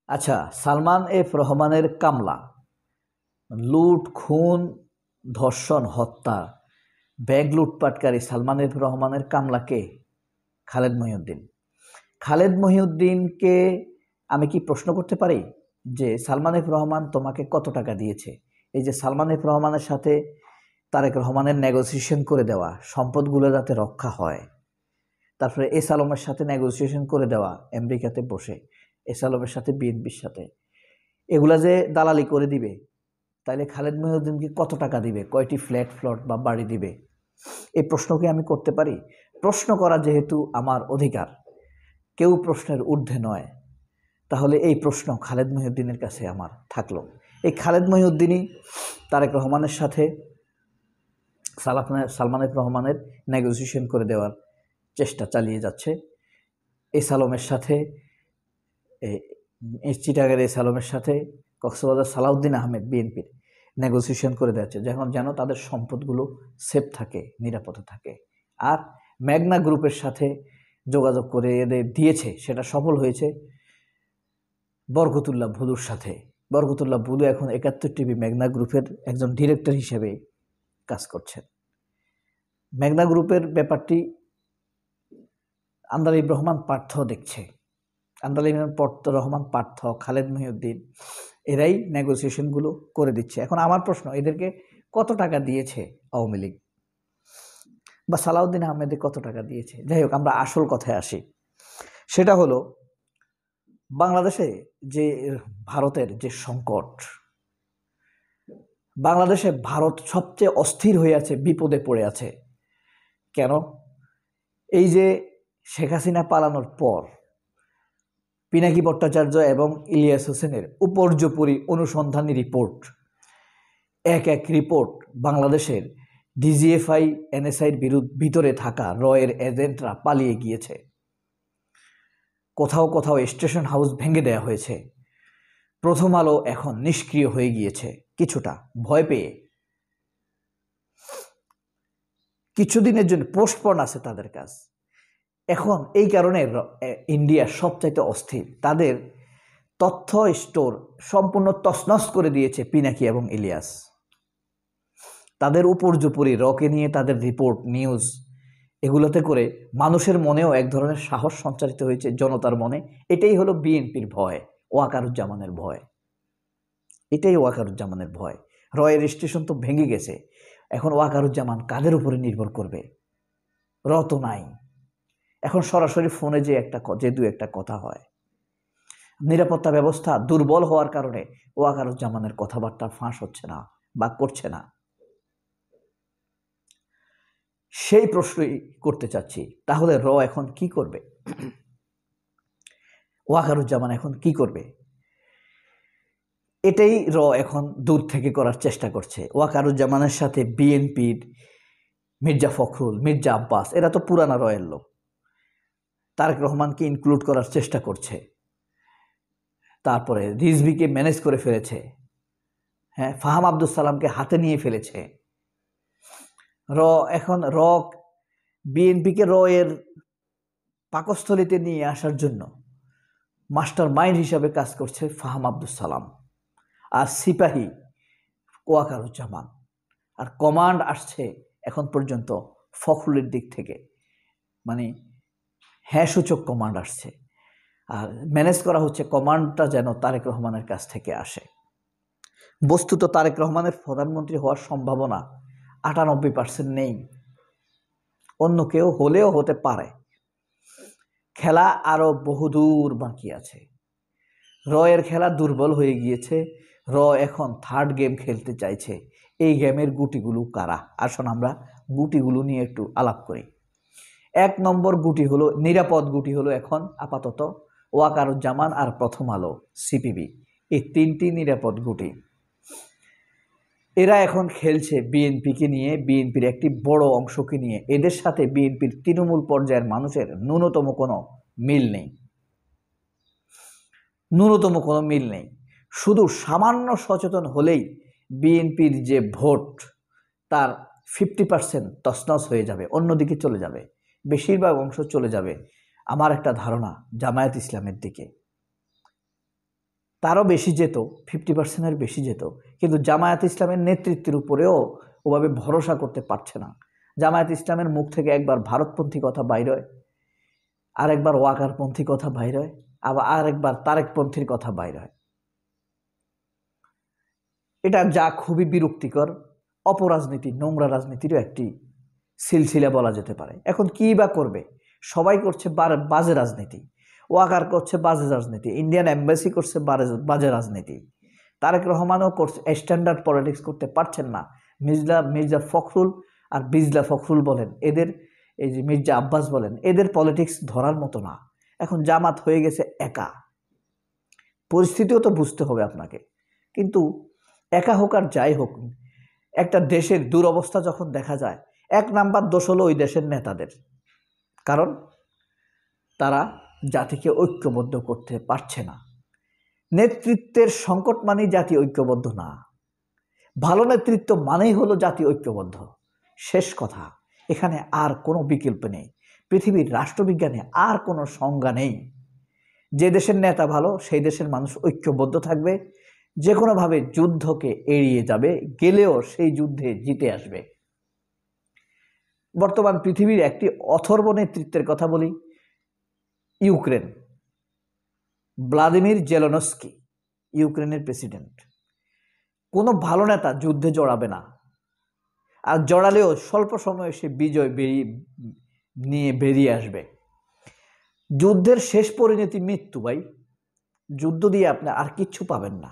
আচ্ছা, সালমান এফ রহমানের কামলা, লুট, খুন, ধর্ষণ, হত্যা, ব্যাংক লুটপাটকারী সালমান এফ রহমানের কামলা কে? খালেদ মহিউদ্দিন। খালেদ মহিউদ্দিনকে আমি কি প্রশ্ন করতে পারি যে সালমান এফ রহমান তোমাকে কত টাকা দিয়েছে? এই যে সালমান এফ রহমানের সাথে তারেক রহমানের নেগোসিয়েশন করে দেওয়া, সম্পদগুলো যাতে রক্ষা হয়, তারপরে এস আলমের সাথে নেগোসিয়েশন করে দেওয়া আমেরিকাতে বসে, এস আলমের সাথে বিএনপির সাথে, এগুলা যে দালালি করে দিবে, তাইলে খালেদ মহিউদ্দিনকে কত টাকা দিবে, কয়টি ফ্ল্যাট প্লট বা বাড়ি দিবে? এই প্রশ্নকে আমি করতে পারি। প্রশ্ন করা যেহেতু আমার অধিকার, কেউ প্রশ্নের ঊর্ধ্বে নয়, তাহলে এই প্রশ্ন খালেদ মহিউদ্দিনের কাছে আমার থাকলো। এই খালেদ মহিউদ্দিনই তারেক রহমানের সাথে সালমান এফ রহমানের নেগোসিয়েশন করে দেওয়ার চেষ্টা চালিয়ে যাচ্ছে। এস আলমের সাথে, চিটাগাংয়ের এস আলমের সাথে কক্সবাজার সালাউদ্দিন আহমেদ বিএনপির নেগোসিয়েশন করে দিচ্ছে যেন তাদের সম্পদগুলো সেফ থাকে, নিরাপদে থাকে। আর মেঘনা গ্রুপের সাথে যোগাযোগ করে এদের দিয়েছে, সেটা সফল হয়েছে বরকতুল্লাহ ভুলুর সাথে। বরকতুল্লাহ ভুলু এখন ৭১ টিভি মেঘনা গ্রুপের একজন ডিরেক্টর হিসেবে কাজ করছেন। মেঘনা গ্রুপের ব্যাপারটি আন্দালিব রহমান পার্থ দেখছে। আন্দালিব রহমান পার্থ, খালেদ মহিউদ্দিন, এরাই নেগোসিয়েশনগুলো করে দিচ্ছে। এখন আমার প্রশ্ন, এদেরকে কত টাকা দিয়েছে আওয়ামী লীগ বা সালাউদ্দিন আহমেদে কত টাকা দিয়েছে? যাই হোক, আমরা আসল কথায় আসি। সেটা হলো বাংলাদেশে যে ভারতের যে সংকট, বাংলাদেশে ভারত সবচেয়ে অস্থির হয়ে আছে, বিপদে পড়ে আছে। কেন? এই যে শেখ হাসিনা পালানোর পর পিনাকি ভট্টাচার্য এবং ইলিয়াস হোসেনের উপর্যুপরি অনুসন্ধানী রিপোর্ট, এক রিপোর্ট বাংলাদেশের ডিজিএফআই এনএসআইর ভিতরে থাকা রয়ের এজেন্টরা পালিয়ে গিয়েছে। কোথাও কোথাও স্টেশন হাউস ভেঙে দেওয়া হয়েছে। প্রথম আলো এখন নিষ্ক্রিয় হয়ে গিয়েছে কিছুটা, ভয় পেয়ে। কিছুদিনের জন্য পোস্টপন আছে তাদের কাজ। এখন এই কারণে ইন্ডিয়া সবচাইতে অস্থির। তাদের তথ্য স্টোর সম্পূর্ণ তছনছ করে দিয়েছে পিনাকি এবং ইলিয়াস। তাদের উপর্যুপরি রকে নিয়ে তাদের রিপোর্ট, নিউজ, এগুলোতে করে মানুষের মনেও এক ধরনের সাহস সঞ্চারিত হয়েছে, জনতার মনে। এটাই হলো বিএনপির ভয়, ওয়াকারুজ্জামানের ভয়। এটাই ওয়াকারুজ্জামানের ভয়। রয়ের স্টেশন তো ভেঙে গেছে, এখন ওয়াকারুজ্জামান কাদের উপরে নির্ভর করবে? র তো নাই। এখন সরাসরি ফোনে যে দু একটা কথা হয়। নিরাপত্তা ব্যবস্থা দুর্বল হওয়ার কারণে ওয়াকারুজ্জামানের কথাবার্তা ফাঁস হচ্ছে না বা করছে না। সেই প্রশ্নই করতে চাচ্ছি, তাহলে র এখন কি করবে? ওয়াকারুজ্জামান এখন কি করবে? এটাই র এখন দূর থেকে করার চেষ্টা করছে। ওয়াকারুজ্জামানের সাথে বিএনপির মির্জা ফখরুল, মির্জা আব্বাস, এরা তো পুরানা রয়ের লোক, তারেক রহমানকে ইনক্লুড করার চেষ্টা করছে। তারপরে রিজভিকে ম্যানেজ করে ফেলেছে। হ্যাঁ, ফাহাম আব্দুল সালামকে হাতে নিয়ে ফেলেছে। এখন বিএনপিকে এর পাকস্থলিতে নিয়ে আসার জন্য মাস্টার মাইন্ড হিসাবে কাজ করছে ফাহাম আব্দুল সালাম, আর সিপাহী ওয়াকারুজ্জামান, আর কমান্ড আসছে এখন পর্যন্ত ফখরুলের দিক থেকে, মানে হ্যাঁ সূচক কমান্ড আসছে। আর ম্যানেজ করা হচ্ছে কমান্ডটা যেন তারেক রহমানের কাছ থেকে আসে। বস্তুত তারেক রহমানের প্রধানমন্ত্রী হওয়ার সম্ভাবনা ৯৮% নেই। অন্য কেউ হলেও হতে পারে। খেলা আরো বহুদূর বাকি আছে। রয়ের খেলা দুর্বল হয়ে গিয়েছে। এখন থার্ড গেম খেলতে চাইছে। এই গেমের গুটিগুলো কারা? আসুন আমরা গুটিগুলো নিয়ে একটু আলাপ করি। ১ নম্বর গুটি হলো, নিরাপদ গুটি হলো এখন আপাতত ওয়াকারুজ্জামান আর প্রথম আলো, সিপিবি, এই ৩টি নিরাপদ গুটি। এরা এখন খেলছে বিএনপিকে নিয়ে, বিএনপির একটি বড় অংশকে নিয়ে। এদের সাথে বিএনপির তৃণমূল পর্যায়ের মানুষের ন্যূনতম কোনো মিল নেই, ন্যূনতম কোনো মিল নেই। শুধু সামান্য সচেতন হলেই বিএনপির যে ভোট, তার 50% তছনছ হয়ে যাবে, অন্যদিকে চলে যাবে, বেশিরভাগ অংশ চলে যাবে আমার একটা ধারণা জামায়াত ইসলামের দিকে। তারও বেশি যেত, 50%-এর বেশি যেত, কিন্তু জামায়াত ইসলামের নেতৃত্বের উপরেও ওভাবে ভরসা করতে পারছে না। জামায়াত ইসলামের মুখ থেকে একবার ভারতপন্থী কথা বাইর হয়, আরেকবার ওয়াকারপন্থী কথা বাইর হয়, আবার আরেকবার তারেকপন্থীর কথা বাইর হয়। এটা যা খুবই বিরক্তিকর, অপরাজনীতি, নোংরা রাজনীতিরও একটি সিলসিলা বলা যেতে পারে। এখন কি বা করবে? সবাই করছে বাজে রাজনীতি, ওয়াকার করছে বাজে রাজনীতি, ইন্ডিয়ান এম্বাসি করছে বাজে রাজনীতি, তারেক রহমানও করছে, স্ট্যান্ডার্ড পলিটিক্স করতে পারছেন না। মির্জা ফখরুল আর বিজলা ফখরুল বলেন, এদের এই যে মির্জা আব্বাস বলেন, এদের পলিটিক্স ধরার মতো না। এখন জামাত হয়ে গেছে একা। পরিস্থিতিও তো বুঝতে হবে আপনাকে। কিন্তু একা হোক আর যাই হোক, একটা দেশের দুরবস্থা যখন দেখা যায়, 1 নাম্বার দোষ হলো ওই দেশের নেতাদের। কারণ তারা জাতিকে ঐক্যবদ্ধ করতে পারছে না। নেতৃত্বের সংকট মানেই জাতি ঐক্যবদ্ধ না, ভালো নেতৃত্ব মানেই হলো জাতি ঐক্যবদ্ধ। শেষ কথা, এখানে আর কোনো বিকল্প নেই। পৃথিবীর রাষ্ট্রবিজ্ঞানে আর কোনো সংজ্ঞা নেই। যে দেশের নেতা ভালো, সেই দেশের মানুষ ঐক্যবদ্ধ থাকবে, যে কোনোভাবে যুদ্ধকে এড়িয়ে যাবে, গেলেও সেই যুদ্ধে জিতে আসবে। বর্তমান পৃথিবীর একটি অথর্ব নেতৃত্বের কথা বলি, ইউক্রেন, ভ্লাদিমির জেলেনস্কি, ইউক্রেনের প্রেসিডেন্ট। কোনো ভালো নেতা যুদ্ধে জড়াবে না, আর জড়ালেও স্বল্প সময়ে সে বিজয় নিয়ে বেরিয়ে আসবে। যুদ্ধের শেষ পরিণতি মৃত্যু ভাই। যুদ্ধ দিয়ে আপনি আর কিচ্ছু পাবেন না।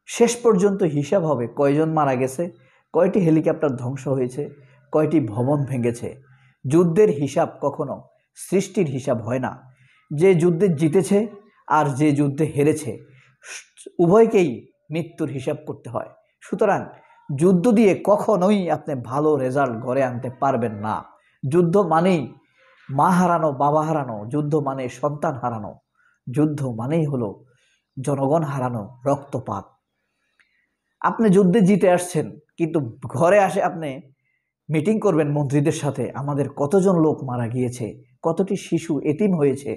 শেষ পর্যন্ত হিসাব হবে কয়জন মারা গেছে, কয়টি হেলিকপ্টার ধ্বংস হয়েছে, কয়টি ভবন ভেঙেছে। যুদ্ধের হিসাব কখনো সৃষ্টির হিসাব হয় না। যে যুদ্ধে জিতেছে আর যে যুদ্ধে হেরেছে, উভয়কেই মৃত্যুর হিসাব করতে হয়। সুতরাং যুদ্ধ দিয়ে কখনোই আপনি ভালো রেজাল্ট ঘরে আনতে পারবেন না। যুদ্ধ মানেই মা হারানো, বাবা হারানো, যুদ্ধ মানে সন্তান হারানো, যুদ্ধ মানেই হলো জনগণ হারানো, রক্তপাত। আপনি যুদ্ধে জিতে আসছেন, কিন্তু ঘরে আসে আপনি মিটিং করবেন মন্ত্রীদের সাথে, আমাদের কতজন লোক মারা গিয়েছে, কতটি শিশু এতিম হয়েছে,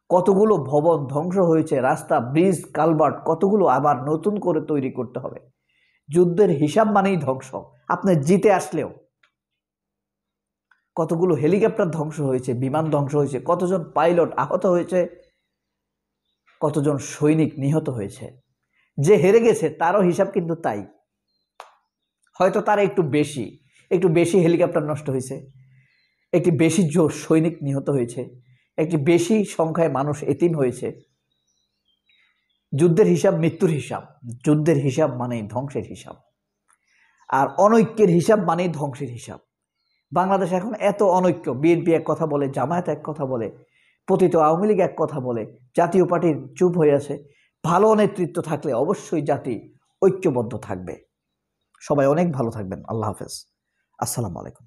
কতগুলো ভবন ধ্বংস হয়েছে, রাস্তা, ব্রিজ, কালভার্ট কতগুলো আবার নতুন করে তৈরি করতে হবে। যুদ্ধের হিসাব মানেই ধ্বংস। আপনি জিতে আসলেও কতগুলো হেলিকপ্টার ধ্বংস হয়েছে, বিমান ধ্বংস হয়েছে, কতজন পাইলট আহত হয়েছে, কতজন সৈনিক নিহত হয়েছে। যে হেরে গেছে তারও হিসাব কিন্তু তাই। হয়তো তার একটু বেশি হেলিকপ্টার নষ্ট হয়েছে, একটি বেশি সৈনিক নিহত হয়েছে, একটি বেশি সংখ্যায় মানুষ এতিম হয়েছে। যুদ্ধের হিসাব মৃত্যুর হিসাব। যুদ্ধের হিসাব মানেই ধ্বংসের হিসাব, আর অনৈক্যের হিসাব মানেই ধ্বংসের হিসাব। বাংলাদেশ এখন এত অনৈক্য, বিএনপি এক কথা বলে, জামায়াত এক কথা বলে, পতিত আওয়ামী লীগ এক কথা বলে, জাতীয় পার্টি চুপ হয়ে আছে। ভালো নেতৃত্ব থাকলে অবশ্যই জাতি ঐক্যবদ্ধ থাকবে। সবাই অনেক ভালো থাকবেন। আল্লাহ হাফেজ। আসসালামু আলাইকুম।